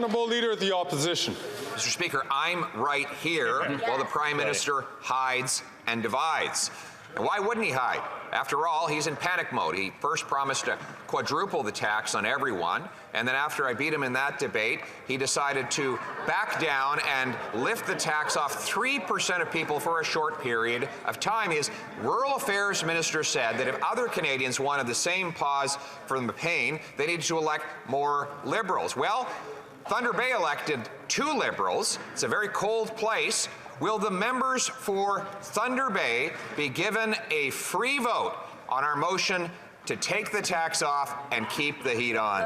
Honourable Leader of the Opposition. Mr. Speaker, I'm right here while the Prime Minister hides and divides. And why wouldn't he hide? After all, he's in panic mode. He first promised to quadruple the tax on everyone, and then after I beat him in that debate, he decided to back down and lift the tax off 3% of people for a short period of time. His Rural Affairs Minister said that if other Canadians wanted the same pause from the pain, they needed to elect more Liberals. Well, Thunder Bay elected 2 Liberals. It's a very cold place. Will the members for Thunder Bay be given a free vote on our motion to take the tax off and keep the heat on?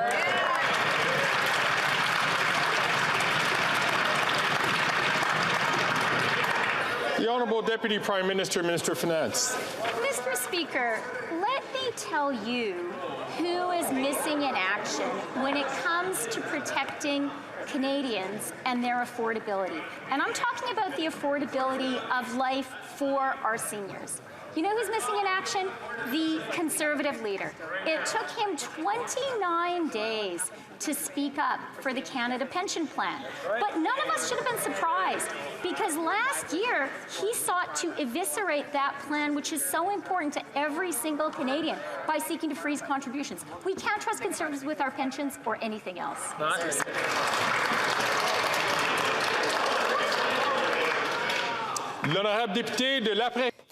The Honourable Deputy Prime Minister, Minister of Finance. Mr. Speaker, let me tell you who is missing in action when it comes to protecting Canadians and their affordability. And I'm talking about the affordability of life for our seniors. You know who's missing in action? The Conservative leader. It took him 29 days to speak up for the Canada Pension Plan. But none of us should have been surprised, because last year he sought to eviscerate that plan, which is so important to every single Canadian, by seeking to freeze contributions. We can't trust Conservatives with our pensions or anything else.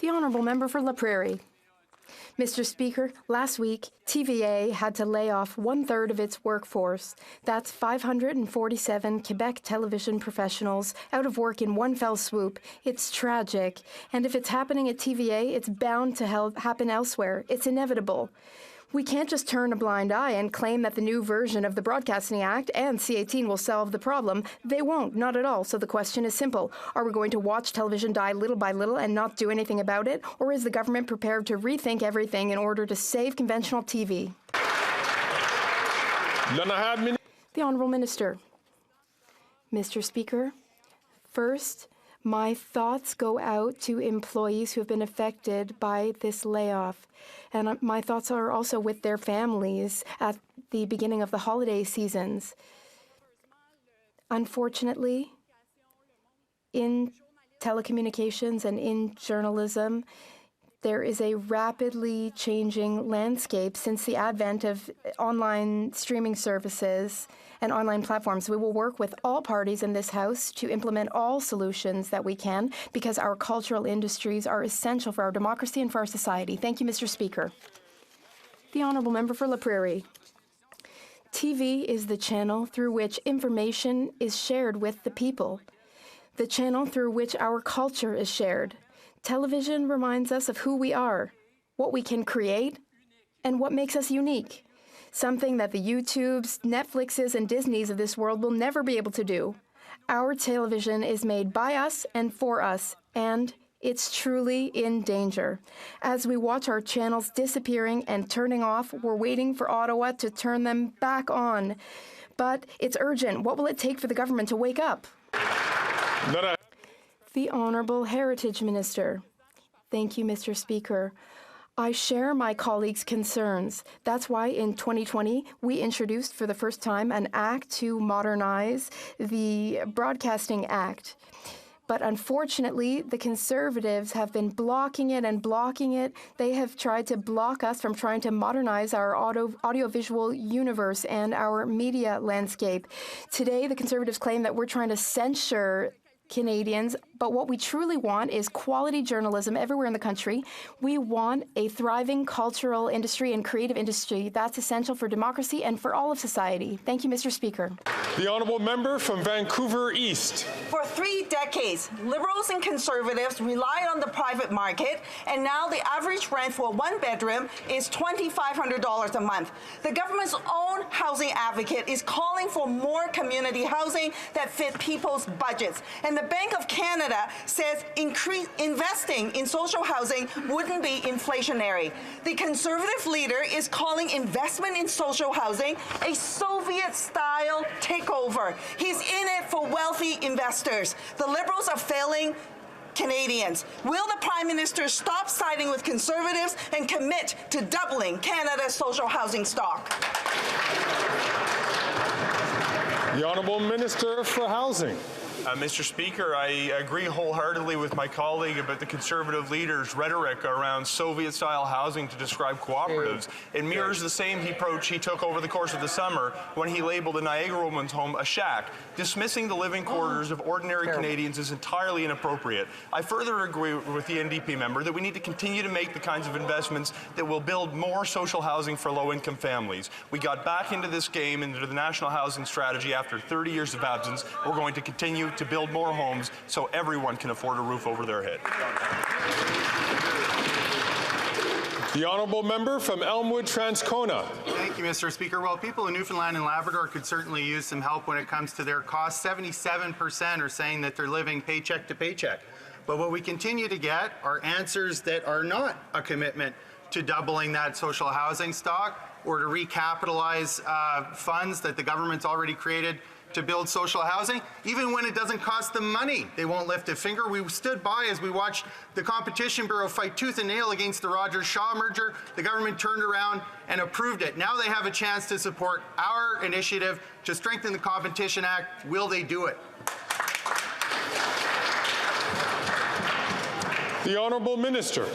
The Honourable Member for La Prairie. Mr. Speaker, last week, TVA had to lay off 1/3 of its workforce. That's 547 Quebec television professionals out of work in one fell swoop. It's tragic. And if it's happening at TVA, it's bound to happen elsewhere. It's inevitable. We can't just turn a blind eye and claim that the new version of the Broadcasting Act and C-18 will solve the problem. They won't, not at all. So the question is simple. Are we going to watch television die little by little and not do anything about it? Or is the government prepared to rethink everything in order to save conventional TV? The Honourable Minister. Mr. Speaker, first, my thoughts go out to employees who have been affected by this layoff. And my thoughts are also with their families at the beginning of the holiday seasons. Unfortunately, in telecommunications and in journalism, there is a rapidly changing landscape since the advent of online streaming services and online platforms. We will work with all parties in this House to implement all solutions that we can, because our cultural industries are essential for our democracy and for our society. Thank you, Mr. Speaker. The Honourable Member for La Prairie. TV is the channel through which information is shared with the people, the channel through which our culture is shared. Television reminds us of who we are, what we can create, and what makes us unique. Something that the YouTubes, Netflixes, and Disneys of this world will never be able to do. Our television is made by us and for us, and it's truly in danger. As we watch our channels disappearing and turning off, we're waiting for Ottawa to turn them back on. But it's urgent. What will it take for the government to wake up? The Honourable Heritage Minister. Thank you, Mr. Speaker. I share my colleagues' concerns. That's why in 2020, we introduced for the first time an act to modernize the Broadcasting Act. But unfortunately, the Conservatives have been blocking it and blocking it. They have tried to block us from trying to modernize our audiovisual universe and our media landscape. Today, the Conservatives claim that we're trying to censure Canadians, but what we truly want is quality journalism everywhere in the country. We want a thriving cultural industry and creative industry that's essential for democracy and for all of society. Thank you, Mr. Speaker. The Honourable Member from Vancouver East. For 3 decades, Liberals and Conservatives relied on the private market, and now the average rent for 1 bedroom is $2,500 a month. The government's own housing advocate is calling for more community housing that fit people's budgets. And the Bank of Canada says investing in social housing wouldn't be inflationary. The Conservative leader is calling investment in social housing a Soviet-style takeover. He's in it for wealthy investors. The Liberals are failing Canadians. Will the Prime Minister stop siding with Conservatives and commit to doubling Canada's social housing stock? The Honourable Minister for Housing. Mr. Speaker, I agree wholeheartedly with my colleague about the Conservative leader's rhetoric around Soviet-style housing to describe cooperatives. It mirrors the same approach he took over the course of the summer when he labeled a Niagara Women's home a shack. Dismissing the living quarters of ordinary Canadians is entirely inappropriate. I further agree with the NDP member that we need to continue to make the kinds of investments that will build more social housing for low-income families. We got back into this game, into the National Housing Strategy after 30 years of absence. We're going to continue to build more homes so everyone can afford a roof over their head. The Honourable Member from Elmwood Transcona. Thank you, Mr. Speaker. Well, people in Newfoundland and Labrador could certainly use some help when it comes to their costs. 77% are saying that they're living paycheck to paycheck. But what we continue to get are answers that are not a commitment to doubling that social housing stock or to recapitalize funds that the government's already created to build social housing, even when it doesn't cost them money. They won't lift a finger. We stood by as we watched the Competition Bureau fight tooth and nail against the Rogers-Shaw merger. The government turned around and approved it. Now they have a chance to support our initiative to strengthen the Competition Act. Will they do it? The Honourable Minister.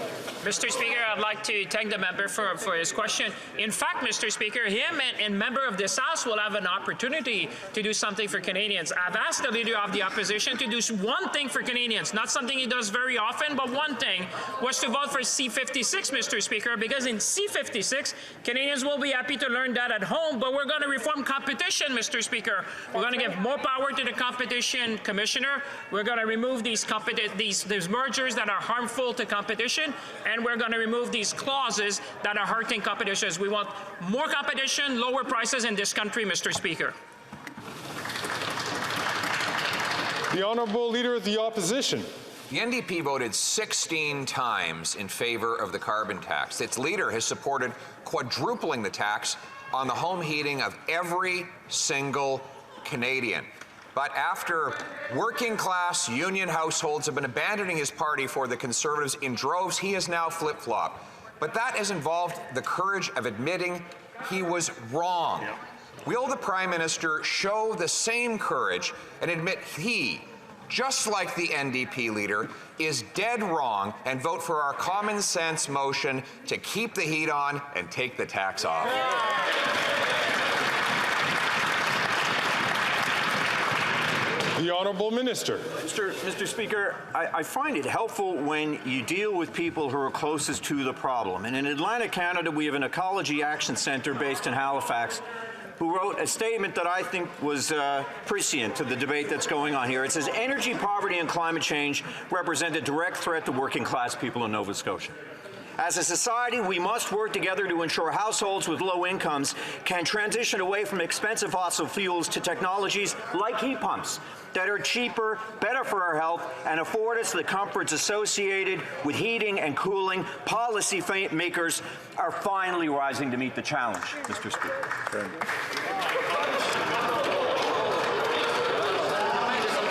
Mr. Speaker, I'd like to thank the member for his question. In fact, Mr. Speaker, him and member of this House will have an opportunity to do something for Canadians. I've asked the Leader of the Opposition to do one thing for Canadians, not something he does very often, but one thing, was to vote for C-56, Mr. Speaker, because in C-56, Canadians will be happy to learn that at home, but we're going to reform competition, Mr. Speaker. We're going to give more power to the Competition Commissioner. We're going to remove these mergers that are harmful to competition, and we're going to remove these clauses that are hurting competition. We want more competition, lower prices in this country, Mr. Speaker. The Honourable Leader of the Opposition. The NDP voted 16 times in favor of the carbon tax. Its leader has supported quadrupling the tax on the home heating of every single Canadian. But after working-class union households have been abandoning his party for the Conservatives in droves, he has now flip-flopped. But that has involved the courage of admitting he was wrong. Will the Prime Minister show the same courage and admit he, just like the NDP leader, is dead wrong and vote for our common-sense motion to keep the heat on and take the tax off? The Honourable Minister. Mr. Speaker, I find it helpful when you deal with people who are closest to the problem. And in Atlantic Canada, we have an Ecology Action Centre based in Halifax who wrote a statement that I think was prescient to the debate that's going on here. It says, energy poverty and climate change represent a direct threat to working class people in Nova Scotia. As a society, we must work together to ensure households with low incomes can transition away from expensive fossil fuels to technologies like heat pumps that are cheaper, better for our health, and afford us the comforts associated with heating and cooling. Policy makers are finally rising to meet the challenge, Mr. Speaker.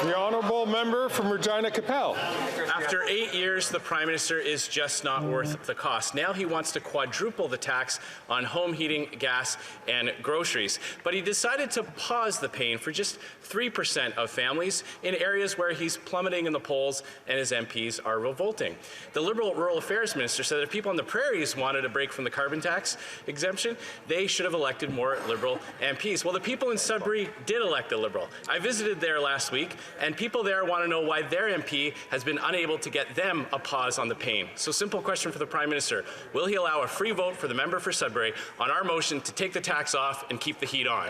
The Honourable Member from Regina Capel. After 8 years, the Prime Minister is just not worth the cost. Now he wants to quadruple the tax on home heating, gas, and groceries. But he decided to pause the pain for just 3% of families in areas where he's plummeting in the polls and his MPs are revolting. The Liberal Rural Affairs Minister said that if people on the prairies wanted a break from the carbon tax exemption, they should have elected more Liberal MPs. Well, the people in Sudbury did elect a Liberal. I visited there last week, and people there want to know why their MP has been unable to get them a pause on the pain. So simple question for the Prime Minister. Will he allow a free vote for the member for Sudbury on our motion to take the tax off and keep the heat on?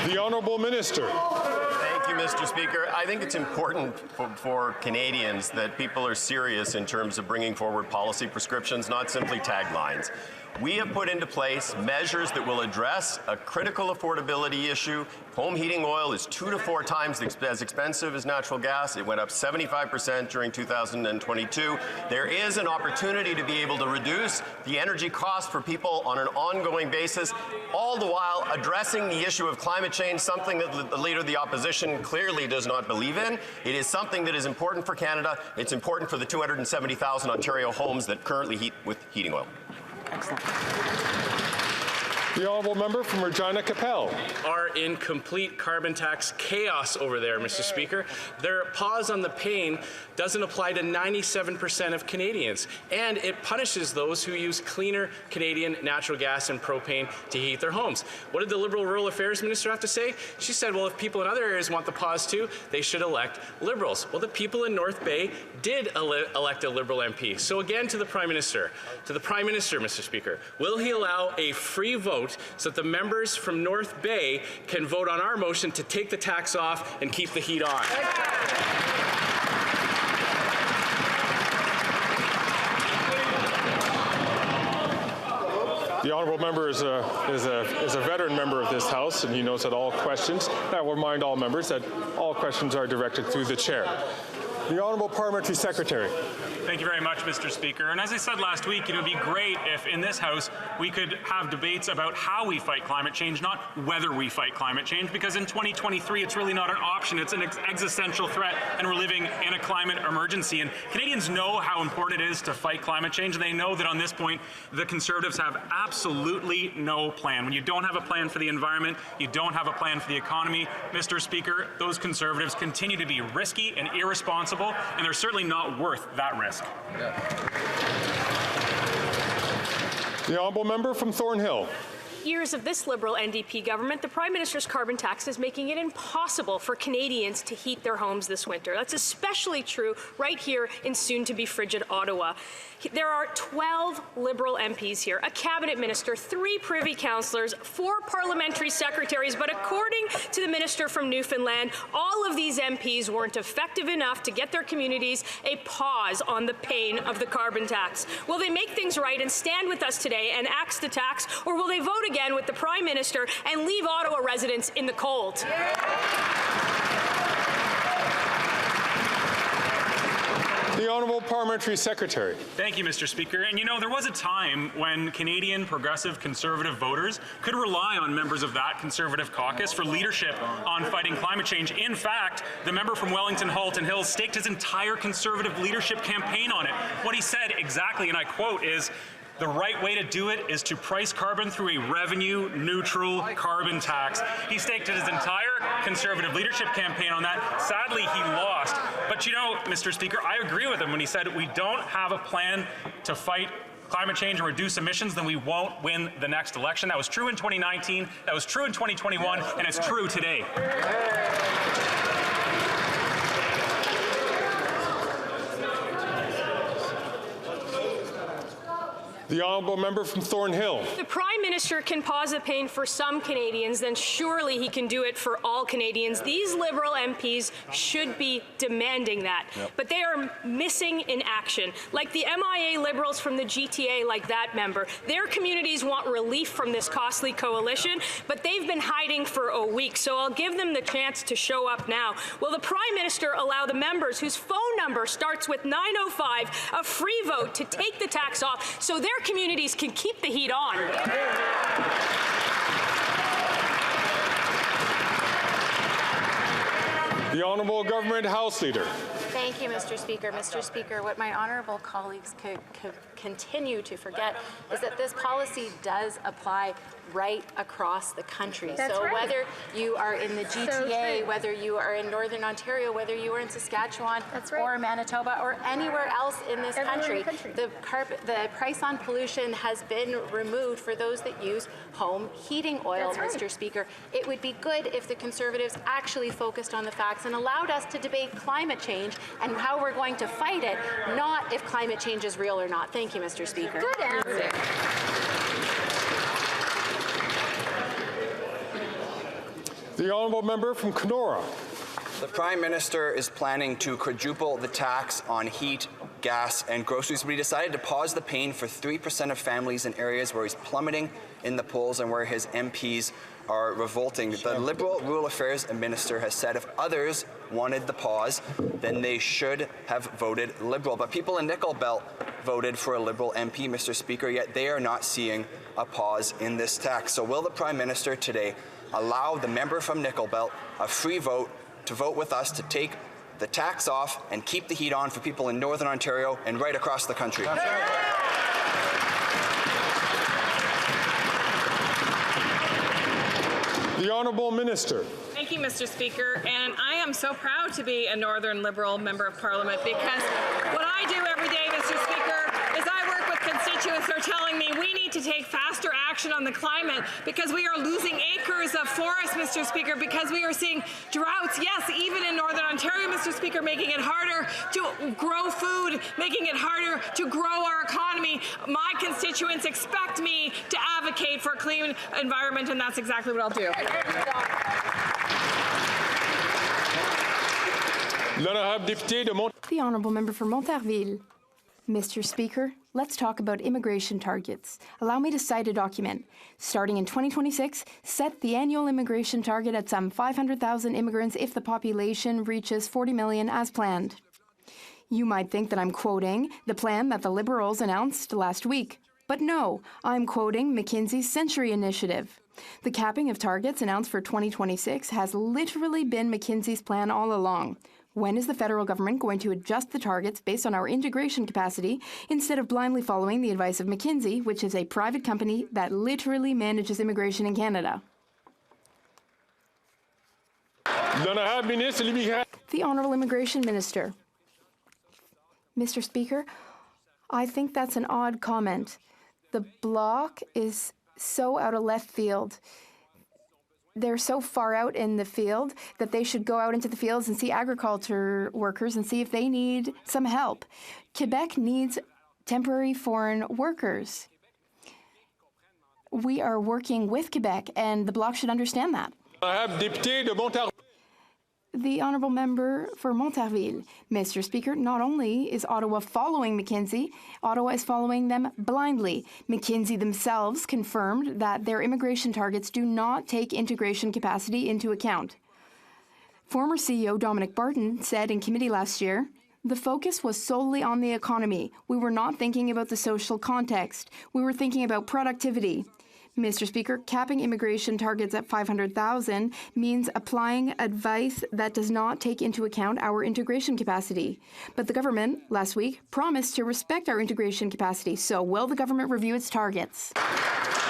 The Honourable Minister. Thank you, Mr. Speaker. I think it's important for Canadians that people are serious in terms of bringing forward policy prescriptions, not simply taglines. We have put into place measures that will address a critical affordability issue. Home heating oil is 2 to 4 times as expensive as natural gas. It went up 75% during 2022. There is an opportunity to be able to reduce the energy cost for people on an ongoing basis, all the while addressing the issue of climate change, something that the Leader of the Opposition clearly does not believe in. It is something that is important for Canada. It's important for the 270,000 Ontario homes that currently heat with heating oil. Excellent. The honourable member from Regina Capel. Are in complete carbon tax chaos over there, Mr. Speaker. Their pause on the pain doesn't apply to 97% of Canadians, and it punishes those who use cleaner Canadian natural gas and propane to heat their homes. What did the Liberal Rural Affairs Minister have to say? She said, well, if people in other areas want the pause too, they should elect Liberals. Well, the people in North Bay did elect a Liberal MP. So again, to the Prime Minister, Mr. Speaker, will he allow a free vote so that the members from North Bay can vote on our motion to take the tax off and keep the heat on? The honourable member is a veteran member of this House, and he knows that all questions, I will remind all members that all questions are directed through the chair. The Honourable Parliamentary Secretary. Thank you very much, Mr. Speaker. And as I said last week, it would be great if in this House we could have debates about how we fight climate change, not whether we fight climate change, because in 2023 it's really not an option. It's an existential threat, and we're living in a climate emergency. And Canadians know how important it is to fight climate change, and they know that on this point the Conservatives have absolutely no plan. When you don't have a plan for the environment, you don't have a plan for the economy, Mr. Speaker, those Conservatives continue to be risky and irresponsible, and they're certainly not worth that risk. The honourable member from Thornhill. Years of this Liberal NDP government, the Prime Minister's carbon tax is making it impossible for Canadians to heat their homes this winter. That's especially true right here in soon-to-be frigid Ottawa. There are 12 Liberal MPs here, a cabinet minister, 3 privy councillors, 4 parliamentary secretaries, but according to the minister from Newfoundland, all of these MPs weren't effective enough to get their communities a pause on the pain of the carbon tax. Will they make things right and stand with us today and axe the tax, or will they vote again with the Prime Minister and leave Ottawa residents in the cold? The Honourable Parliamentary Secretary. Thank you, Mr. Speaker. And you know, there was a time when Canadian progressive Conservative voters could rely on members of that Conservative caucus for leadership on fighting climate change. In fact, the member from Wellington Halton Hills staked his entire Conservative leadership campaign on it. What he said exactly, and I quote, is, "The right way to do it is to price carbon through a revenue-neutral carbon tax." He staked his entire Conservative leadership campaign on that. Sadly, he lost. But you know, Mr. Speaker, I agree with him when he said we don't have a plan to fight climate change and reduce emissions, then we won't win the next election. That was true in 2019, that was true in 2021, and it's true today. The honourable member from Thornhill. If the Prime Minister can pause the pain for some Canadians, then surely he can do it for all Canadians. These Liberal MPs should be demanding that. But they are missing in action. Like the MIA Liberals from the GTA, like that member. Their communities want relief from this costly coalition, but they've been hiding for a week. So I'll give them the chance to show up now. Will the Prime Minister allow the members whose phone number starts with 905 a free vote to take the tax off so their communities can keep the heat on? The Honourable Government House Leader. Thank you, Mr. Speaker. Mr. Speaker, what my honourable colleagues could continue to forget is that this policy does apply right across the country. That's so right. whether you are in the GTA, whether you are in Northern Ontario, whether you are in Saskatchewan or Manitoba or anywhere else in this country, the price on pollution has been removed for those that use home heating oil, Mr. Speaker. It would be good if the Conservatives actually focused on the facts and allowed us to debate climate change and how we're going to fight it, not if climate change is real or not. Thank you, Mr. Speaker. Good answer. The honourable member from Kenora. The Prime Minister is planning to quadruple the tax on heat, gas, and groceries, but he decided to pause the pain for 3% of families in areas where he's plummeting in the polls and where his MPs are revolting. The Liberal Rural Affairs Minister has said if others wanted the pause, then they should have voted Liberal. But people in Nickel Belt voted for a Liberal MP, Mr. Speaker, yet they are not seeing a pause in this tax. So will the Prime Minister today allow the member from Nickel Belt a free vote to vote with us to take the tax off and keep the heat on for people in Northern Ontario and right across the country? The Honourable Minister. Thank you, Mr. Speaker. And I am so proud to be a Northern Liberal Member of Parliament because what I do every day, Mr. Speaker, is I work with constituents who are telling me we need to take faster action on the climate because we are losing acres of forest, Mr. Speaker, because we are seeing droughts, yes, even in Northern Ontario, Mr. Speaker, making it harder to grow food, making it harder to grow our economy. My constituents expect me to advocate for a clean environment, and that's exactly what I'll do. The Honourable Member for Montarville. Mr. Speaker, let's talk about immigration targets. Allow me to cite a document. Starting in 2026, set the annual immigration target at some 500,000 immigrants if the population reaches 40 million as planned. You might think that I'm quoting the plan that the Liberals announced last week. But no, I'm quoting McKinsey's Century Initiative. The capping of targets announced for 2026 has literally been McKinsey's plan all along. When is the federal government going to adjust the targets based on our integration capacity instead of blindly following the advice of McKinsey, which is a private company that literally manages immigration in Canada? The Honourable Immigration Minister. Mr. Speaker, I think that's an odd comment. The Bloc is so out of left field. They're so far out in the field that they should go out into the fields and see agriculture workers and see if they need some help. Quebec needs temporary foreign workers. We are working with Quebec, and the Bloc should understand that. The Honourable Member for Montarville. Mr. Speaker, not only is Ottawa following McKinsey, Ottawa is following them blindly. McKinsey themselves confirmed that their immigration targets do not take integration capacity into account. Former CEO Dominic Barton said in committee last year, "The focus was solely on the economy. We were not thinking about the social context. We were thinking about productivity." Mr. Speaker, capping immigration targets at 500,000 means applying advice that does not take into account our integration capacity. But the government, last week, promised to respect our integration capacity. So will the government review its targets?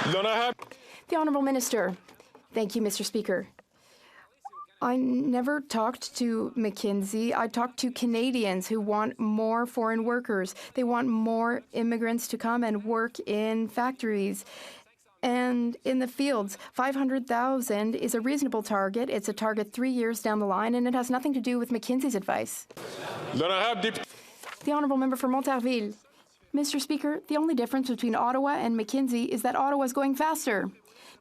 The Honourable Minister. Thank you, Mr. Speaker. I never talked to McKinsey. I talked to Canadians who want more foreign workers. They want more immigrants to come and work in factories and in the fields. 500,000 is a reasonable target. It's a target 3 years down the line, and it has nothing to do with McKinsey's advice. The Honourable Member for Montarville. Mr. Speaker, the only difference between Ottawa and McKinsey is that Ottawa is going faster.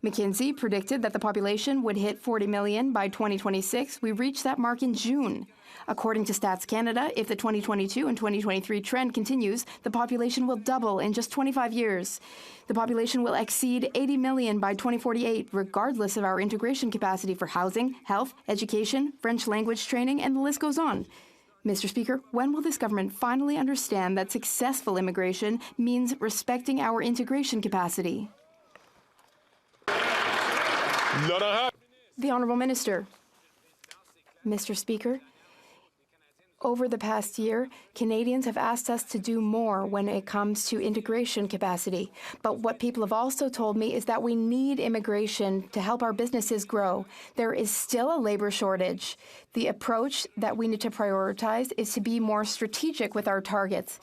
McKinsey predicted that the population would hit 40 million by 2026. We reached that mark in June. According to Stats Canada, if the 2022 and 2023 trend continues, the population will double in just 25 years. The population will exceed 80 million by 2048, regardless of our integration capacity for housing, health, education, French language training, and the list goes on. Mr. Speaker, when will this government finally understand that successful immigration means respecting our integration capacity? The Honourable Minister. Mr. Speaker, over the past year, Canadians have asked us to do more when it comes to integration capacity. But what people have also told me is that we need immigration to help our businesses grow. There is still a labour shortage. The approach that we need to prioritize is to be more strategic with our targets.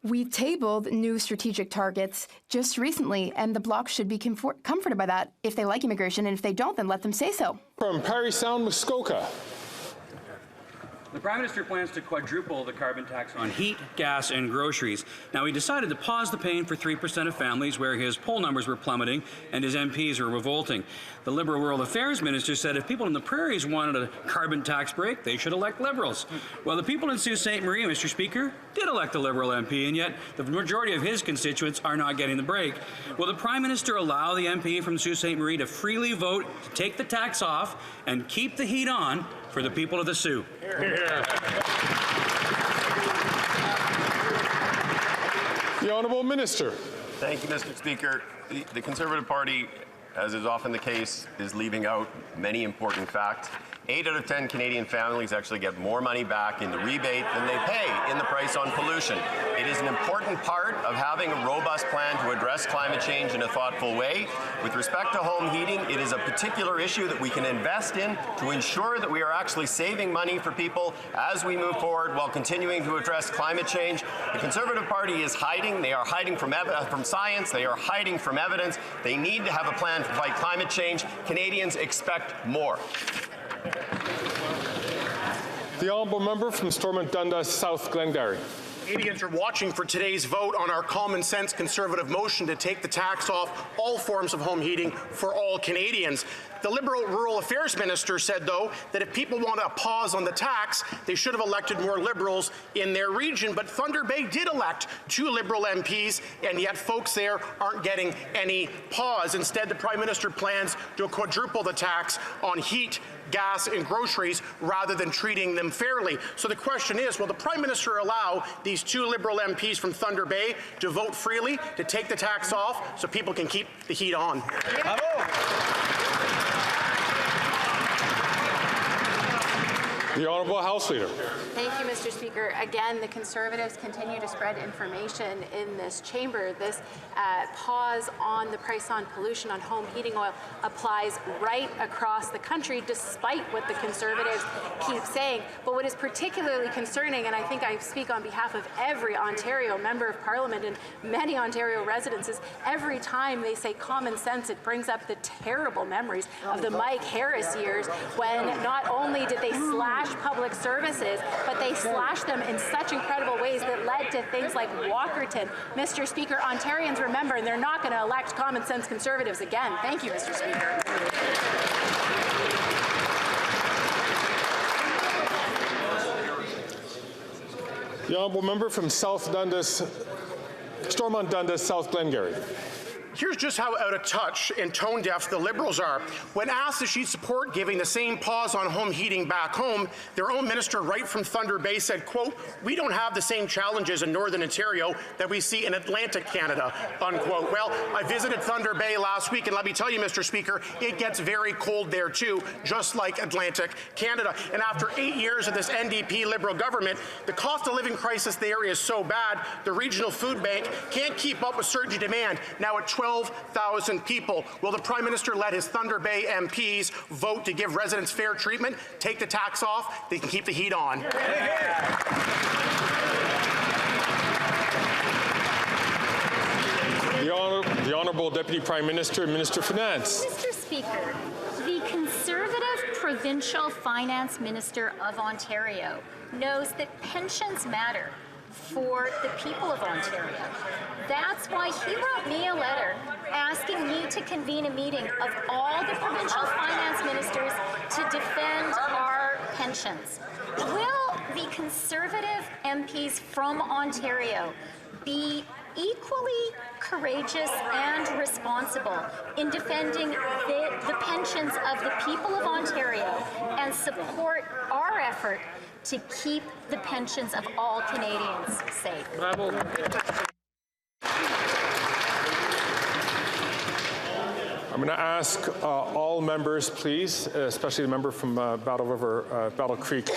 We tabled new strategic targets just recently, and the Bloc should be comforted by that if they like immigration, and if they don't, then let them say so. From Parry Sound, Muskoka. The Prime Minister plans to quadruple the carbon tax on heat, gas, and groceries. Now, he decided to pause the pain for 3% of families where his poll numbers were plummeting and his MPs were revolting. The Liberal World Affairs Minister said if people in the prairies wanted a carbon tax break, they should elect Liberals. Well, the people in Sault Ste. Marie, Mr. Speaker, did elect a Liberal MP, and yet the majority of his constituents are not getting the break. Will the Prime Minister allow the MP from Sault Ste. Marie to freely vote to take the tax off and keep the heat on for the people of the Sioux? The Honourable Minister. Thank you, Mr. Speaker. The Conservative Party, as is often the case, is leaving out many important facts. 8 out of 10 Canadian families actually get more money back in the rebate than they pay in the price on pollution. It is an important part of having a robust plan to address climate change in a thoughtful way. With respect to home heating, it is a particular issue that we can invest in to ensure that we are actually saving money for people as we move forward while continuing to address climate change. The Conservative Party is hiding. They are hiding from science. They are hiding from evidence. They need to have a plan to fight climate change. Canadians expect more. The honourable member from Stormont Dundas South Glengarry. Canadians are watching for today's vote on our common sense Conservative motion to take the tax off all forms of home heating for all Canadians. The Liberal Rural Affairs Minister said, though, that if people want a pause on the tax, they should have elected more Liberals in their region. But Thunder Bay did elect 2 Liberal MPs, and yet folks there aren't getting any pause. Instead, the Prime Minister plans to quadruple the tax on heat, gas, and groceries rather than treating them fairly. So the question is, will the Prime Minister allow these 2 Liberal MPs from Thunder Bay to vote freely to take the tax off so people can keep the heat on? The Honourable House Leader. Thank you, Mr. Speaker. Again, the Conservatives continue to spread information in this chamber. This pause on the price on pollution on home heating oil applies right across the country, despite what the Conservatives keep saying. But what is particularly concerning, and I think I speak on behalf of every Ontario Member of Parliament and many Ontario residents, is every time they say common sense, it brings up the terrible memories of the Mike Harris years, when not only did they slash public services, but they slashed them in such incredible ways that led to things like Walkerton. Mr. Speaker, Ontarians remember, and they're not going to elect common sense Conservatives again. Thank you, Mr. Speaker. The honourable member from Stormont Dundas South Glengarry. Here's just how out of touch and tone deaf the Liberals are. When asked if she'd support giving the same pause on home heating back home, their own minister right from Thunder Bay said, quote, "We don't have the same challenges in Northern Ontario that we see in Atlantic Canada," unquote. Well, I visited Thunder Bay last week, and let me tell you, Mr. Speaker, it gets very cold there too, just like Atlantic Canada. And after 8 years of this NDP Liberal government, the cost of living crisis there is so bad, the regional food bank can't keep up with surging demand, now at 12,000 people. Will the Prime Minister let his Thunder Bay MPs vote to give residents fair treatment, take the tax off, they can keep the heat on? The Honourable Deputy Prime Minister and Minister of Finance. Mr. Speaker, the Conservative Provincial Finance Minister of Ontario knows that pensions matter for the people of Ontario. That's why he wrote me a letter asking me to convene a meeting of all the provincial finance ministers to defend our pensions. Will the Conservative MPs from Ontario be equally courageous and responsible in defending the pensions of the people of Ontario and support our effort to keep the pensions of all Canadians safe? I'm going to ask all members, please, especially the member from Battle Creek,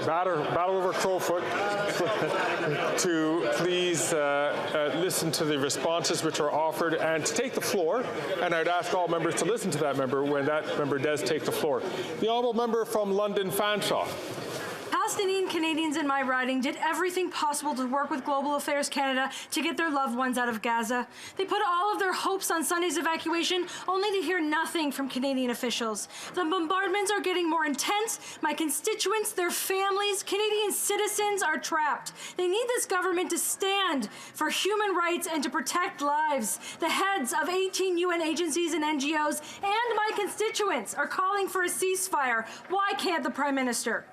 Battle River Crowfoot, to please listen to the responses which are offered and to take the floor. And I'd ask all members to listen to that member when that member does take the floor. The honourable member from London Fanshawe. Palestinian Canadians in my riding did everything possible to work with Global Affairs Canada to get their loved ones out of Gaza. They put all of their hopes on Sunday's evacuation, only to hear nothing from Canadian officials. The bombardments are getting more intense. My constituents, their families, Canadian citizens are trapped. They need this government to stand for human rights and to protect lives. The heads of 18 UN agencies and NGOs and my constituents are calling for a ceasefire. Why can't the Prime Minister?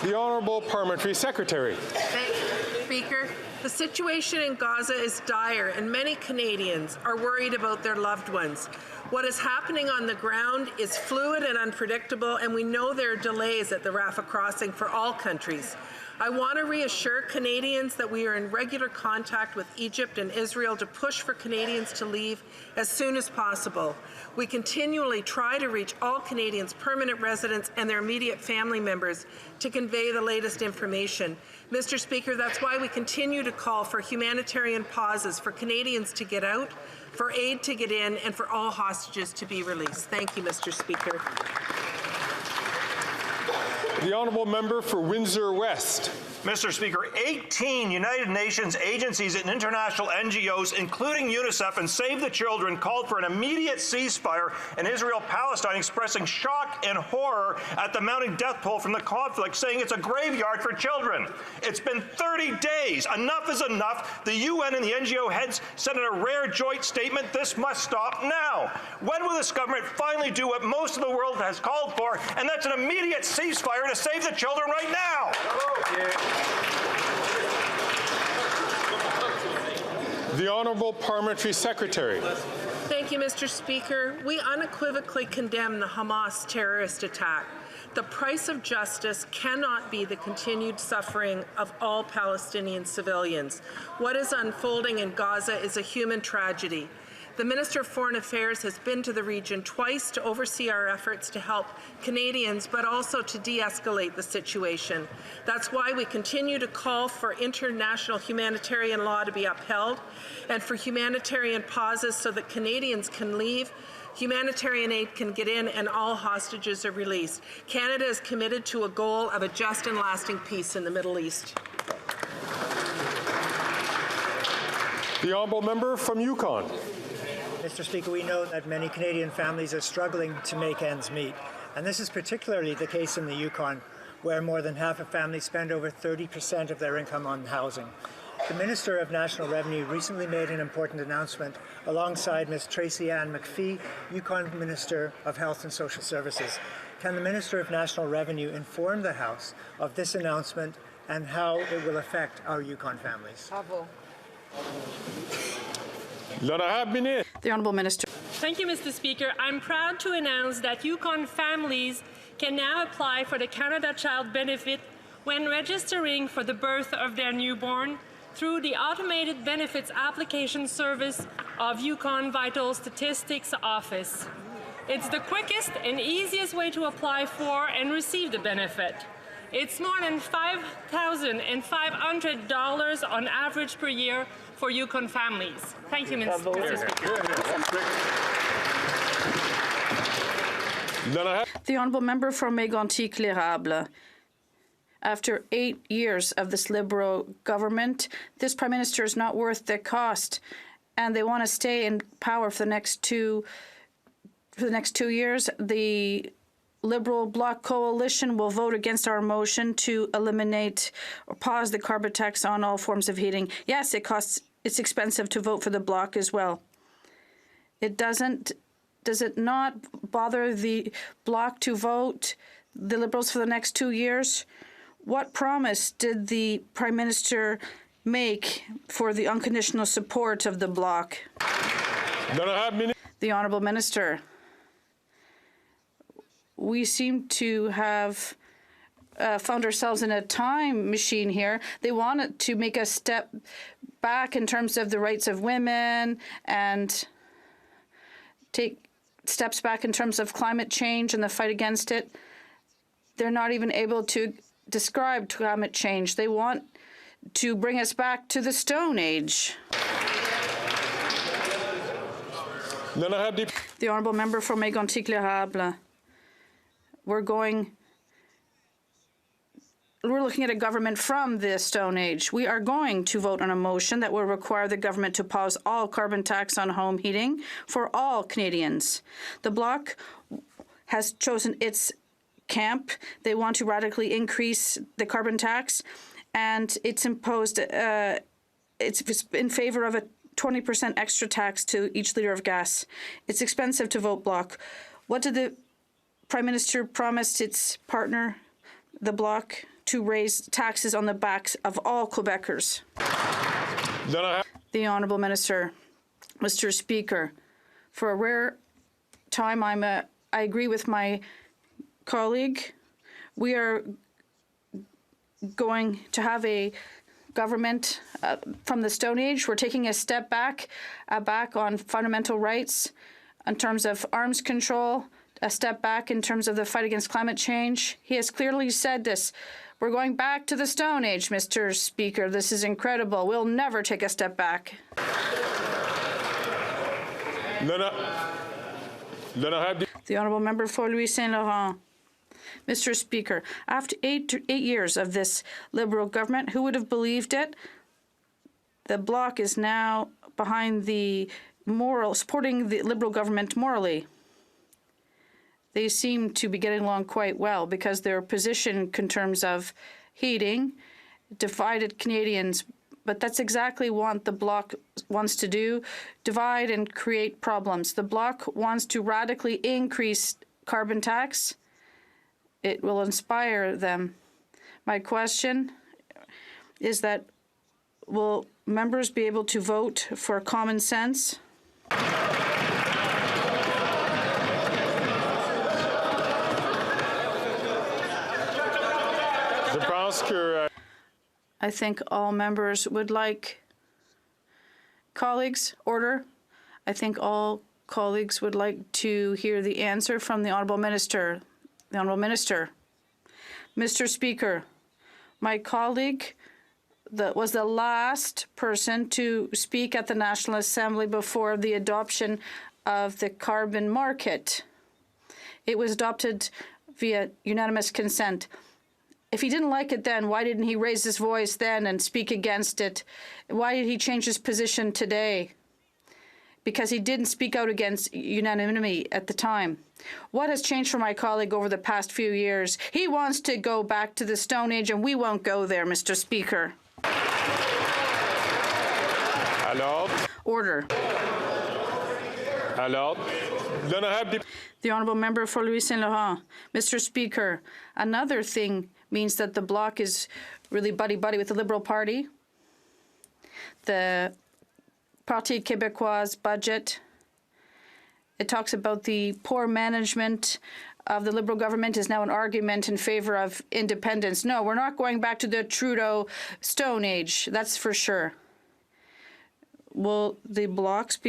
The Honourable Parliamentary Secretary. Thank you, Speaker. The situation in Gaza is dire, and many Canadians are worried about their loved ones. What is happening on the ground is fluid and unpredictable, and we know there are delays at the Rafah crossing for all countries. I want to reassure Canadians that we are in regular contact with Egypt and Israel to push for Canadians to leave as soon as possible. We continually try to reach all Canadians, permanent residents, and their immediate family members to convey the latest information. Mr. Speaker, that's why we continue to call for humanitarian pauses for Canadians to get out, for aid to get in, and for all hostages to be released. Thank you, Mr. Speaker. The honourable member for Windsor West. Mr. Speaker, 18 United Nations agencies and international NGOs, including UNICEF and Save the Children, called for an immediate ceasefire in Israel-Palestine, expressing shock and horror at the mounting death toll from the conflict, saying it's a graveyard for children. It's been 30 days. Enough is enough. The UN and the NGO heads said in a rare joint statement, this must stop now. When will this government finally do what most of the world has called for, and that's an immediate ceasefire to save the children right now? The Honourable Parliamentary Secretary. Thank you, Mr. Speaker. We unequivocally condemn the Hamas terrorist attack. The price of justice cannot be the continued suffering of all Palestinian civilians. What is unfolding in Gaza is a human tragedy. The Minister of Foreign Affairs has been to the region twice to oversee our efforts to help Canadians, but also to de-escalate the situation. That's why we continue to call for international humanitarian law to be upheld and for humanitarian pauses so that Canadians can leave, humanitarian aid can get in, and all hostages are released. Canada is committed to a goal of a just and lasting peace in the Middle East. The honourable member from Yukon. Mr. Speaker, we know that many Canadian families are struggling to make ends meet, and this is particularly the case in the Yukon, where more than half of families spend over 30% of their income on housing. The Minister of National Revenue recently made an important announcement alongside Ms. Tracy Ann McPhee, Yukon Minister of Health and Social Services. Can the Minister of National Revenue inform the House of this announcement and how it will affect our Yukon families? Bravo. The Honourable Minister. Thank you, Mr. Speaker. I'm proud to announce that Yukon families can now apply for the Canada Child Benefit when registering for the birth of their newborn through the automated benefits application service of Yukon Vital Statistics Office. It's the quickest and easiest way to apply for and receive the benefit. It's more than $5,500 on average per year for Yukon families. Thank you, Mr. Speaker. The Honourable Member for Mégantic-L'Érable. After 8 years of this Liberal government, this Prime Minister is not worth the cost, and they want to stay in power for the next 2 years. The Liberal Bloc coalition will vote against our motion to eliminate or pause the carbon tax on all forms of heating. Yes, it's expensive to vote for the Bloc as well. Does it not bother the Bloc to vote the Liberals for the next 2 years? What promise did the Prime Minister make for the unconditional support of the Bloc? The Honourable Minister. We seem to have found ourselves in a time machine here. They wanted to make a step back in terms of the rights of women and take steps back in terms of climate change and the fight against it. They're not even able to describe climate change. They want to bring us back to the Stone Age. The Honourable Member for Mégantic-L'Érable. We're looking at a government from the Stone Age. We are going to vote on a motion that will require the government to pause all carbon tax on home heating for all Canadians. The Bloc has chosen its camp. They want to radically increase the carbon tax, and it's imposed, it's in favor of a 20% extra tax to each litre of gas. It's expensive to vote Bloc. What did the Prime Minister promise its partner, the Bloc, to raise taxes on the backs of all Quebecers? The Honourable Minister. Mr. Speaker, for a rare time, I agree with my colleague. We are going to have a government from the Stone Age. We're taking a step back on fundamental rights in terms of arms control, a step back in terms of the fight against climate change. He has clearly said this. We're going back to the Stone Age, Mr. Speaker. This is incredible. We'll never take a step back. The honourable member for Louis Saint Laurent. Mr. Speaker, after eight years of this Liberal government, who would have believed it? The Bloc is now behind supporting the Liberal government morally. They seem to be getting along quite well because their position in terms of heating divided Canadians. But that's exactly what the Bloc wants to do, divide and create problems. The Bloc wants to radically increase carbon tax. It will inspire them. My question is that will members be able to vote for common sense? I think all members would like colleagues. Order. I think all colleagues would like to hear the answer from the Honourable Minister. The Honourable Minister. Mr. Speaker, my colleague was the last person to speak at the National Assembly before the adoption of the carbon market. It was adopted via unanimous consent. If he didn't like it then, why didn't he raise his voice then and speak against it? Why did he change his position today? Because he didn't speak out against unanimity at the time. What has changed for my colleague over the past few years? He wants to go back to the Stone Age, and we won't go there, Mr. Speaker. Order. The honourable member for Louis Saint Laurent. Mr. Speaker, another thing means that the Bloc is really buddy-buddy with the Liberal Party. The Parti Québécois budget, it talks about the poor management of the Liberal government is now an argument in favor of independence. No, we're not going back to the Trudeau Stone Age, that's for sure. Will the Bloc's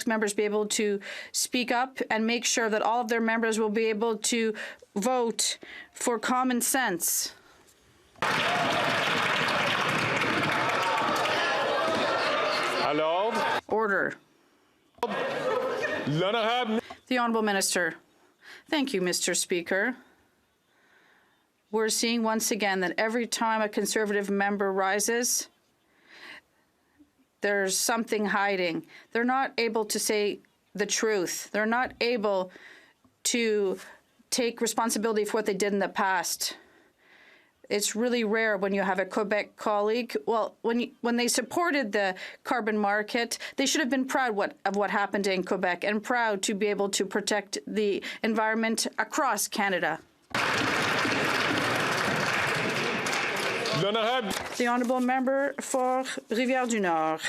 members be able to speak up and make sure that all of their members will be able to vote for common sense? Order. The Honourable Minister. Thank you, Mr. Speaker. We're seeing once again that every time a Conservative member rises, there's something hiding. They're not able to say the truth. They're not able to take responsibility for what they did in the past. It's really rare when you have a Quebec colleague. Well, when they supported the carbon market, they should have been proud of what happened in Quebec and proud to be able to protect the environment across Canada. The honourable member for Rivière-du-Nord.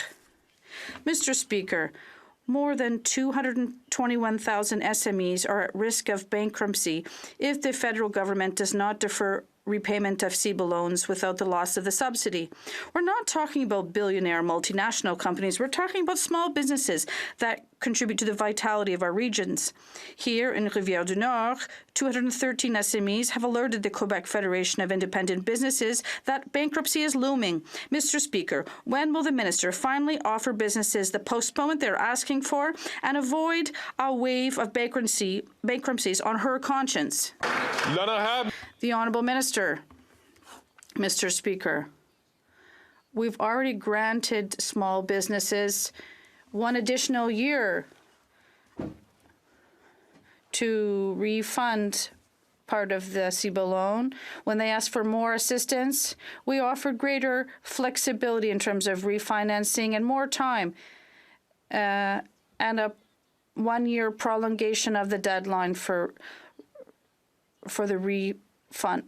Mr. Speaker, more than 221,000 SMEs are at risk of bankruptcy if the federal government does not defer repayment of CEBA loans without the loss of the subsidy. We're not talking about billionaire multinational companies. We're talking about small businesses that contribute to the vitality of our regions. Here in Rivière-du-Nord, 213 SMEs have alerted the Quebec Federation of Independent Businesses that bankruptcy is looming. Mr. Speaker, when will the minister finally offer businesses the postponement they're asking for and avoid a wave of bankruptcies on her conscience? The Honourable Minister. Mr. Speaker, we've already granted small businesses one additional year to refund part of the CEBA loan. When they asked for more assistance, we offered greater flexibility in terms of refinancing and more time, and a one-year prolongation of the deadline for the refund.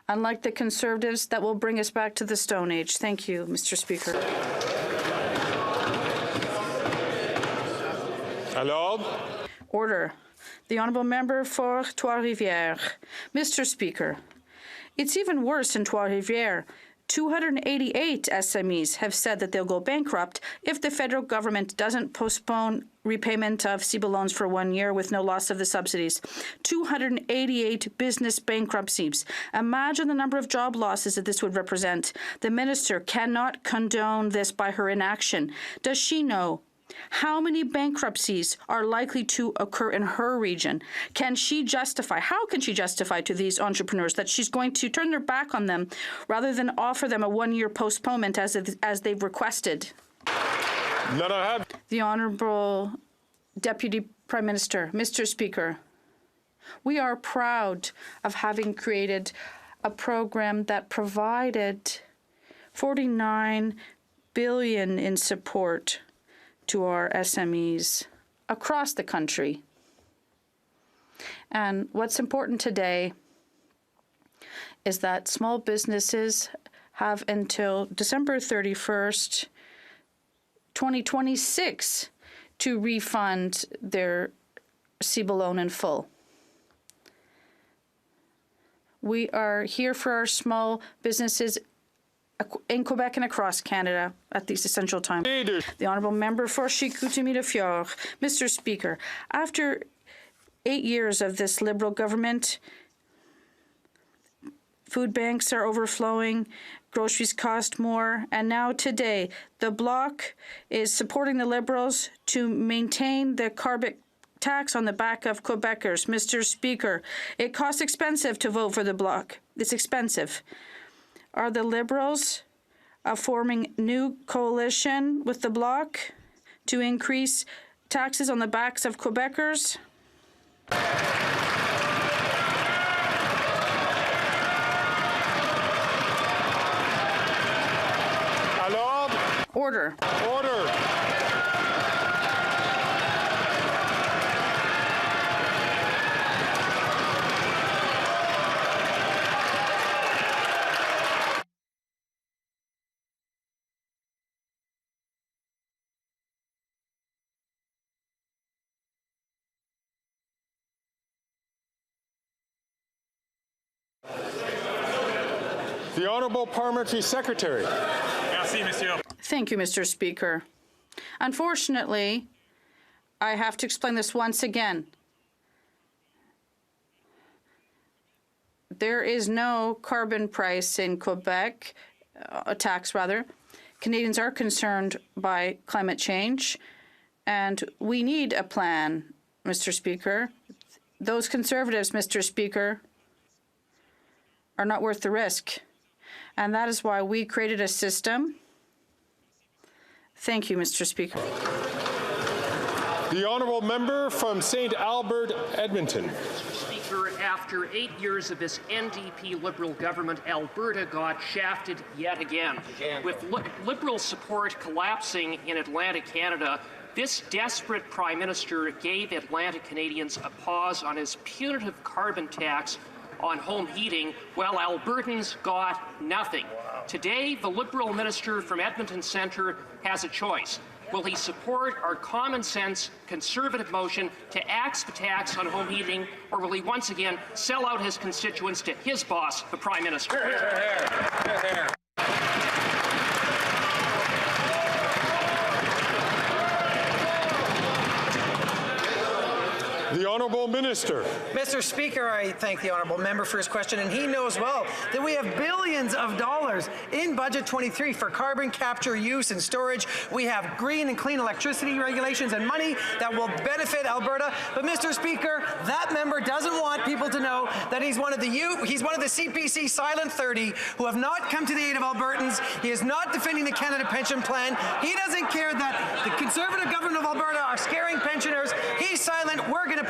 Unlike the Conservatives, that will bring us back to the Stone Age. Thank you, Mr. Speaker. Alors? Order. The Honourable Member for Trois-Rivières. Mr. Speaker, it's even worse in Trois-Rivières. 288 SMEs have said that they'll go bankrupt if the federal government doesn't postpone repayment of CEBA loans for 1 year with no loss of the subsidies. 288 business bankruptcies. Imagine the number of job losses that this would represent. The minister cannot condone this by her inaction. Does she know how many bankruptcies are likely to occur in her region? Can she justify, how can she justify to these entrepreneurs that she's going to turn their back on them rather than offer them a 1-year postponement as they've requested? None I have. The Honourable Deputy Prime Minister, Mr. Speaker, we are proud of having created a program that provided $49 billion in support to our SMEs across the country. And what's important today is that small businesses have until December 31st, 2026 to refund their CEBA loan in full. We are here for our small businesses in Quebec and across Canada at these essential times. The Honourable Member for Chicoutimi-Lafitte. Mr. Speaker, after 8 years of this Liberal government, food banks are overflowing, groceries cost more, and now today the Bloc is supporting the Liberals to maintain the carbon tax on the back of Quebecers. Mr. Speaker, it costs expensive to vote for the Bloc. It's expensive. Are the Liberals forming new coalition with the Bloc to increase taxes on the backs of Quebecers? Alors? Order. Order. The Honourable Parliamentary Secretary. Merci, monsieur. Thank you, Mr. Speaker. Unfortunately, I have to explain this once again. There is no carbon price in Quebec, a tax rather. Canadians are concerned by climate change, and we need a plan, Mr. Speaker. Those Conservatives, Mr. Speaker, are not worth the risk. And that is why we created a system. Thank you, Mr. Speaker. The Honourable Member from St. Albert, Edmonton. Speaker, after 8 years of this NDP Liberal government, Alberta got shafted yet again. With Liberal support collapsing in Atlantic Canada, this desperate Prime Minister gave Atlantic Canadians a pause on his punitive carbon tax on home heating, while Albertans got nothing. Today, the Liberal minister from Edmonton Centre has a choice. Will he support our common-sense Conservative motion to axe the tax on home heating, or will he once again sell out his constituents to his boss, the Prime Minister? The Honourable Minister. Mr. Speaker, I thank the Honourable Member for his question, and he knows well that we have billions of dollars in Budget 23 for carbon capture, use and storage. We have green and clean electricity regulations and money that will benefit Alberta. But Mr. Speaker, that member doesn't want people to know that he's one of the CPC Silent 30 who have not come to the aid of Albertans. He is not defending the Canada Pension Plan. He doesn't care that the Conservative government of Alberta are scaring pensioners. He's silent. We're going to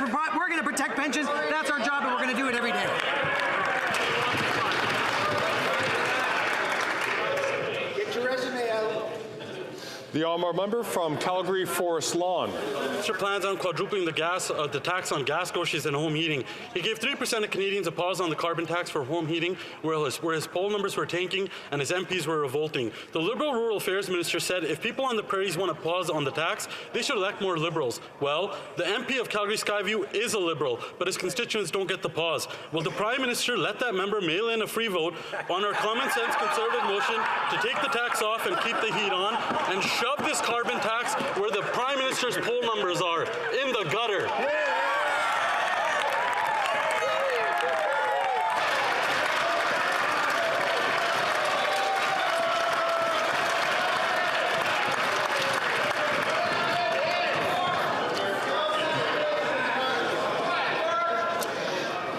protect pensions. That's our job, and we're going to do it every day. Get your resume out. The honourable member from Calgary Forest Lawn. Mr. plans on quadrupling the tax on gas, groceries, and home heating. He gave 3% of Canadians a pause on the carbon tax for home heating, where his poll numbers were tanking and his MPs were revolting. The Liberal Rural Affairs Minister said if people on the prairies want to pause on the tax, they should elect more Liberals. Well, the MP of Calgary Skyview is a Liberal, but his constituents don't get the pause. Will the Prime Minister let that member mail in a free vote on our common sense Conservative motion to take the tax off and keep the heat on, and shove this carbon tax where the Prime Minister's poll numbers are, in the gutter?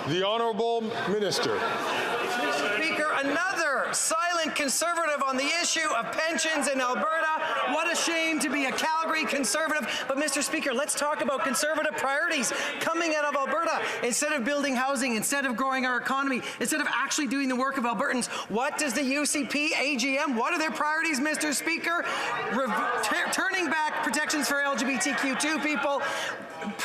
The Honourable Minister. Speaker, another silent Conservative on the issue of pensions in Alberta. What a shame to be a Calgary Conservative. But Mr. Speaker, let's talk about Conservative priorities coming out of Alberta. Instead of building housing, instead of growing our economy, instead of actually doing the work of Albertans, what does the UCP AGM, what are their priorities, Mr. Speaker? Turning back protections for LGBTQ2 people,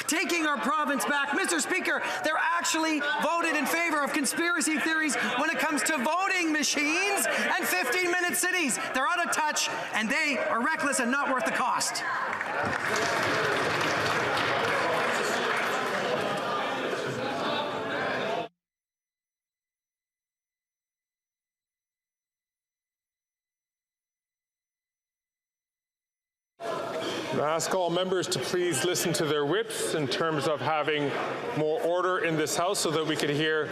taking our province back. Mr. Speaker, they're actually voted in favor of conspiracy theories when it comes to voting machines and 15-minute cities. They're out of touch, and they are reckless and not worth the cost. I ask all members to please listen to their whips in terms of having more order in this House so that we can hear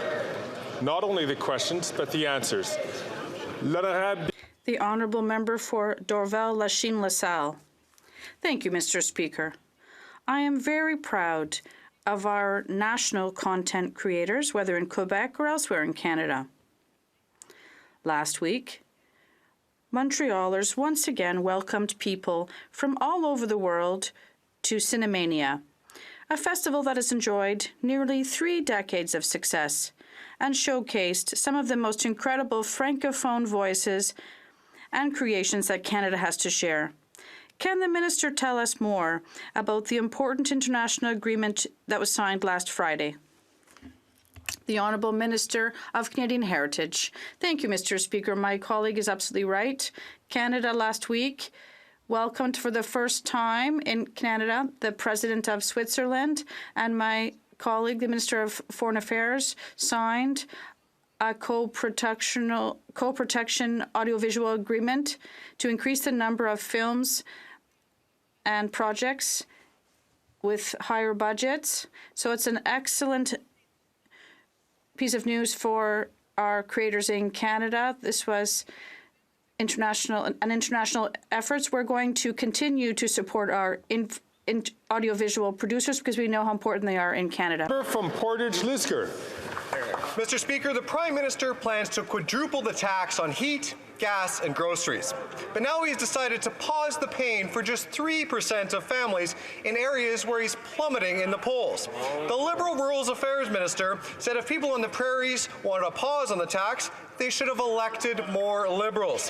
not only the questions but the answers. The honourable member for Dorval-Lachine-LaSalle. Thank you, Mr. Speaker. I am very proud of our national content creators, whether in Quebec or elsewhere in Canada. Last week, Montrealers once again welcomed people from all over the world to Cinemania, a festival that has enjoyed nearly 3 decades of success and showcased some of the most incredible francophone voices and creations that Canada has to share. Can the minister tell us more about the important international agreement that was signed last Friday? The Honourable Minister of Canadian Heritage. Thank you, Mr. Speaker. My colleague is absolutely right. Canada last week welcomed for the first time in Canada the President of Switzerland, and my colleague, the Minister of Foreign Affairs, signed a co-protection audiovisual agreement to increase the number of films and projects with higher budgets. So it's an excellent piece of news for our creators in Canada. This was international efforts. We're going to continue to support our audiovisual producers because we know how important they are in Canada. From Portage-Lisgar. Mr. Speaker, the Prime Minister plans to quadruple the tax on heat, gas, and groceries. But now he's decided to pause the pain for just 3% of families in areas where he's plummeting in the polls. The Liberal Rural Affairs Minister said if people on the prairies wanted a pause on the tax, they should have elected more Liberals.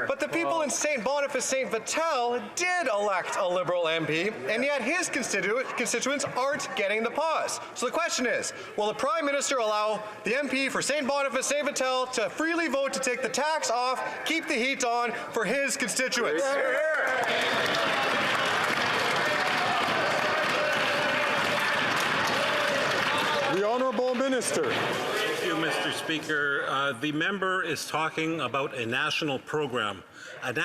But the people in St. Boniface St. Vital did elect a Liberal MP, and yet his constituents aren't getting the pause. So the question is, will the Prime Minister allow the MP for St. Boniface St. Vital to freely vote to take the tax off, keep the heat on for his constituents? The Honourable Minister. Thank you, Mr. Speaker. The member is talking about a national program that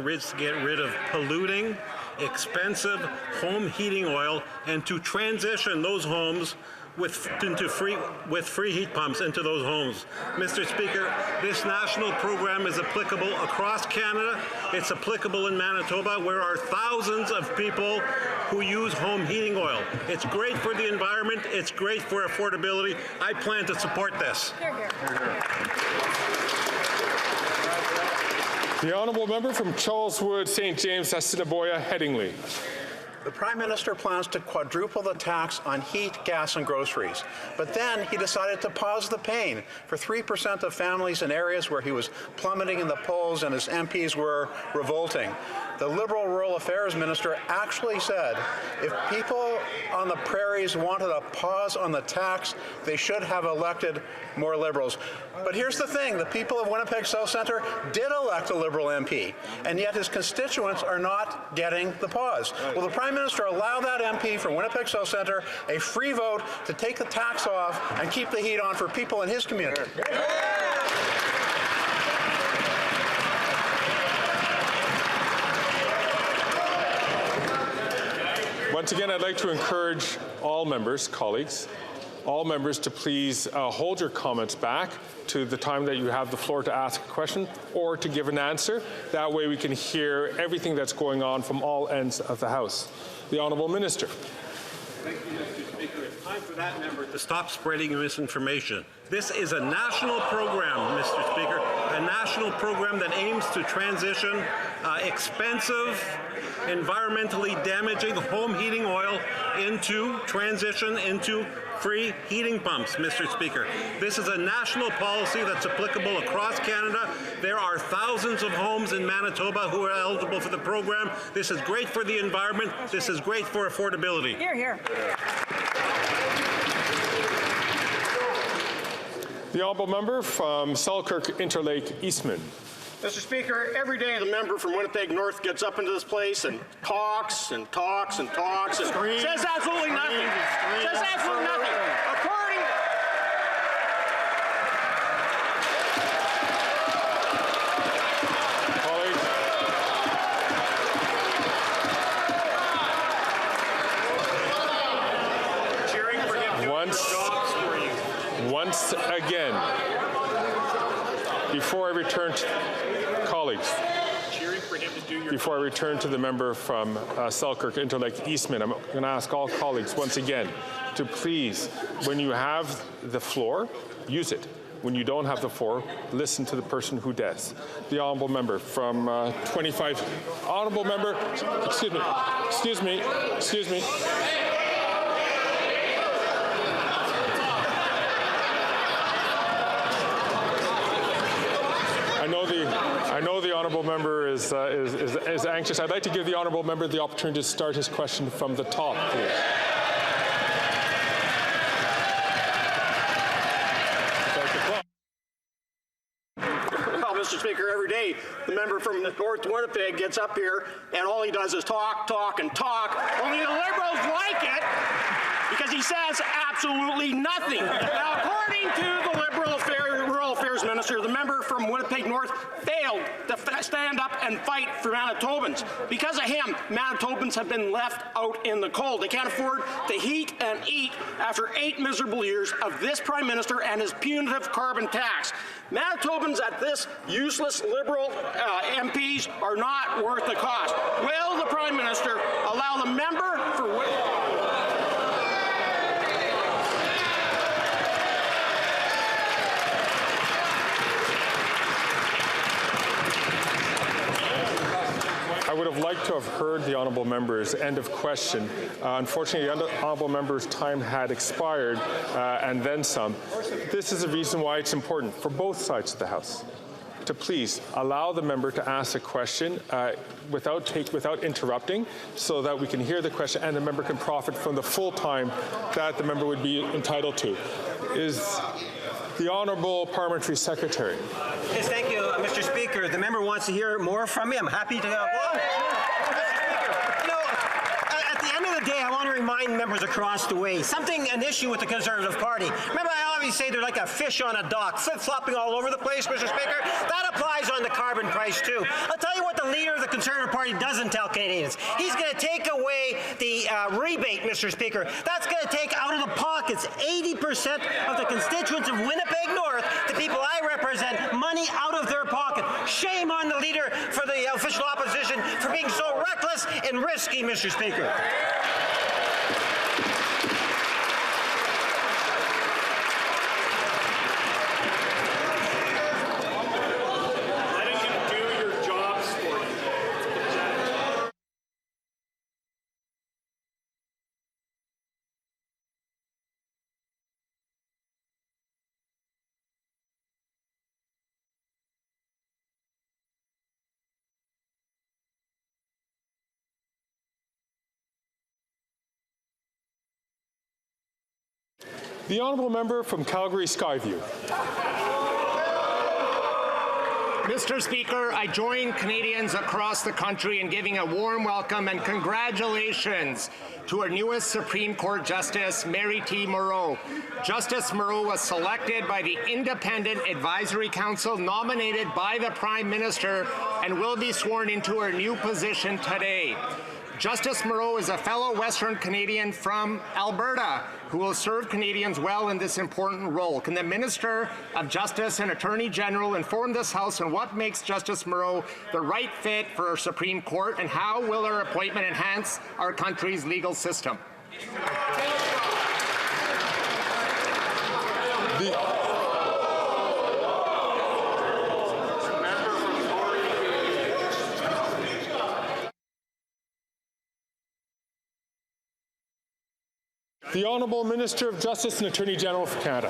is to get rid of polluting, expensive home heating oil and to transition those homes with free heat pumps into those homes. Mr. Speaker, this national program is applicable across Canada. It's applicable in Manitoba, where there are thousands of people who use home heating oil. It's great for the environment. It's great for affordability. I plan to support this. The honourable member from Charleswood, St. James, Assiniboia, Headingley. The Prime Minister plans to quadruple the tax on heat, gas, and groceries. But then he decided to pause the pain for 3% of families in areas where he was plummeting in the polls and his MPs were revolting. the Liberal Rural Affairs Minister actually said if people on the prairies wanted a pause on the tax, they should have elected more Liberals. But here's the thing, the people of Winnipeg South Centre did elect a Liberal MP, and yet his constituents are not getting the pause. Will the Prime Minister allow that MP from Winnipeg South Centre a free vote to take the tax off and keep the heat on for people in his community? Once again, I'd like to encourage all members, colleagues, all members to please hold your comments back to the time that you have the floor to ask a question or to give an answer. That way we can hear everything that's going on from all ends of the House. The Honourable Minister. Thank you, Mr. Speaker. It's time for that member to stop spreading misinformation. This is a national program, Mr. Speaker, a national program that aims to transition expensive, environmentally damaging home heating oil into free heating pumps, Mr. Speaker. This is a national policy that's applicable across Canada. There are thousands of homes in Manitoba who are eligible for the program. This is great for the environment. This is great for affordability. Here, here. The Honourable Member from Selkirk Interlake Eastman. Mr. Speaker, every day the member from Winnipeg North gets up into this place and talks and talks and talks and says absolutely nothing. Says absolutely nothing. Once again, before I return to colleagues, before I return to the member from Selkirk Interlake Eastman, I'm going to ask all colleagues once again to please, when you have the floor, use it. When you don't have the floor, listen to the person who does. The Honourable Member from 25. Honourable Member, excuse me. I know the Honourable Member is anxious. I'd like to give the Honourable Member the opportunity to start his question from the top, please. Well, Mr. Speaker, every day the member from North Winnipeg gets up here and all he does is talk, talk, and talk. Only the Liberals like it because he says absolutely nothing. Now, according to the Rural Affairs Minister, the member from Winnipeg North failed to stand up and fight for Manitobans. Because of him, Manitobans have been left out in the cold. They can't afford to heat and eat after 8 miserable years of this Prime Minister and his punitive carbon tax. Manitobans at this useless Liberal MPs are not worth the cost. Will the Prime Minister allow the member for I would have liked to have heard the Honourable Member's end of question. Unfortunately, the Honourable Member's time had expired, and then some. This is the reason why it's important for both sides of the House to please allow the member to ask a question without interrupting, so that we can hear the question and the member can profit from the full time that the member would be entitled to. Is the Honourable Parliamentary Secretary. Yes, thank you, Mr. Speaker. The member wants to hear more from me. I'm happy to. At the end of the day, I want to remind members across the way an issue with the Conservative Party. Remember, I always say they're like a fish on a dock, flip-flopping all over the place, Mr. Speaker. That applies on the carbon price too. I'll tell you what the leader of the Conservative Party doesn't tell Canadians. He's going to take away the rebate, Mr. Speaker. That's going to take out of the pockets 80% of the constituents of Winnipeg North, the people I represent, money out of their pocket. Shame on the leader for the official opposition for being so reckless and risky, Mr. Speaker. The honourable member from Calgary Skyview. Mr. Speaker, I join Canadians across the country in giving a warm welcome and congratulations to our newest Supreme Court Justice, Mary T. Moreau. Justice Moreau was selected by the Independent Advisory Council, nominated by the Prime Minister, and will be sworn into her new position today. Justice Moreau is a fellow Western Canadian from Alberta who will serve Canadians well in this important role. Can the Minister of Justice and Attorney General inform this House on what makes Justice Moreau the right fit for our Supreme Court, and how will her appointment enhance our country's legal system? The Honourable Minister of Justice and Attorney General for Canada.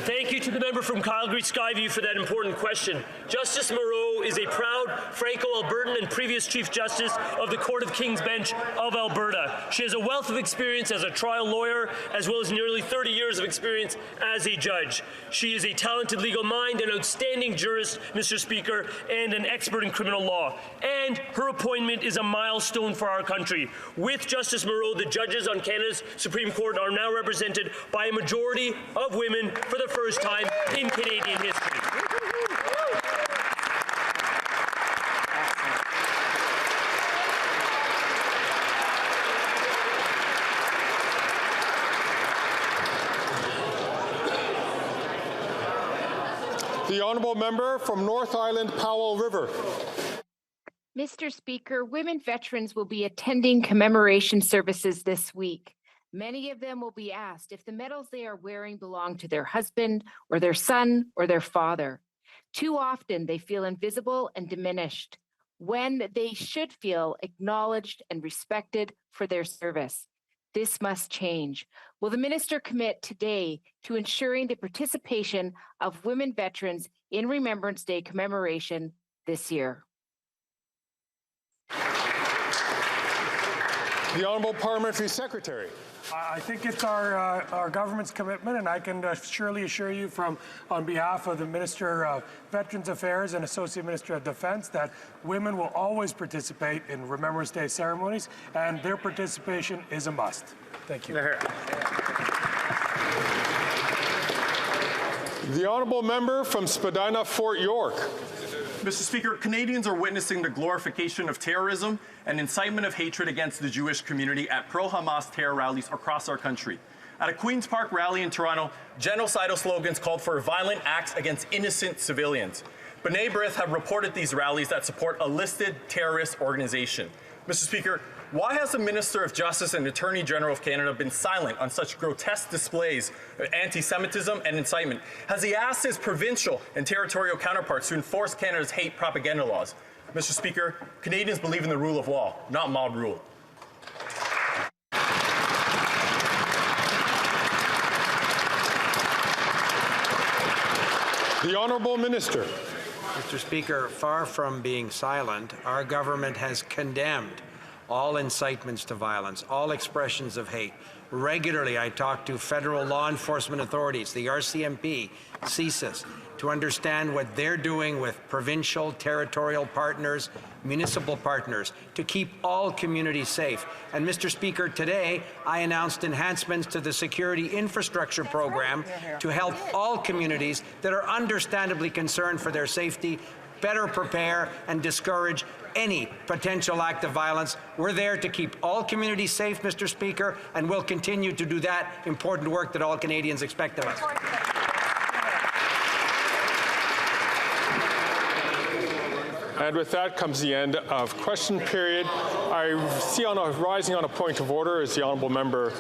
Thank you to the member from Calgary Skyview for that important question. Justice Moreau is a proud Franco-Albertan and previous Chief Justice of the Court of King's Bench of Alberta. She has a wealth of experience as a trial lawyer, as well as nearly 30 years of experience as a judge. She is a talented legal mind, an outstanding jurist, Mr. Speaker, and an expert in criminal law. And her appointment is a milestone for our country. With Justice Moreau, the judges on Canada's Supreme Court are now represented by a majority of women for the first time in Canadian history. The honourable member from North Island, Powell River. Mr. Speaker, women veterans will be attending commemoration services this week. Many of them will be asked if the medals they are wearing belong to their husband or their son or their father. Too often they feel invisible and diminished when they should feel acknowledged and respected for their service. This must change. Will the minister commit today to ensuring the participation of women veterans in Remembrance Day commemoration this year? The Honourable Parliamentary Secretary. I think it's our government's commitment, and I can surely assure you on behalf of the Minister of Veterans Affairs and Associate Minister of Defence that women will always participate in Remembrance Day ceremonies, and their participation is a must. Thank you. The honourable member from Spadina, Fort York. Mr. Speaker, Canadians are witnessing the glorification of terrorism and incitement of hatred against the Jewish community at pro-Hamas terror rallies across our country. At a Queen's Park rally in Toronto, genocidal slogans called for violent acts against innocent civilians. B'nai B'rith have reported these rallies that support a listed terrorist organization. Mr. Speaker, why has the Minister of Justice and Attorney General of Canada been silent on such grotesque displays of anti-Semitism and incitement? Has he asked his provincial and territorial counterparts to enforce Canada's hate propaganda laws? Mr. Speaker, Canadians believe in the rule of law, not mob rule. The Honourable Minister. Mr. Speaker, far from being silent, our government has condemned all incitements to violence, all expressions of hate. Regularly, I talk to federal law enforcement authorities, the RCMP, CSIS, to understand what they're doing with provincial, territorial partners, municipal partners, to keep all communities safe. And Mr. Speaker, today I announced enhancements to the Security Infrastructure Program to help all communities that are understandably concerned for their safety better prepare and discourage any potential act of violence. We're there to keep all communities safe, Mr. Speaker, and we'll continue to do that important work that all Canadians expect of us. And with that comes the end of question period. I see rising on a point of order is the honourable member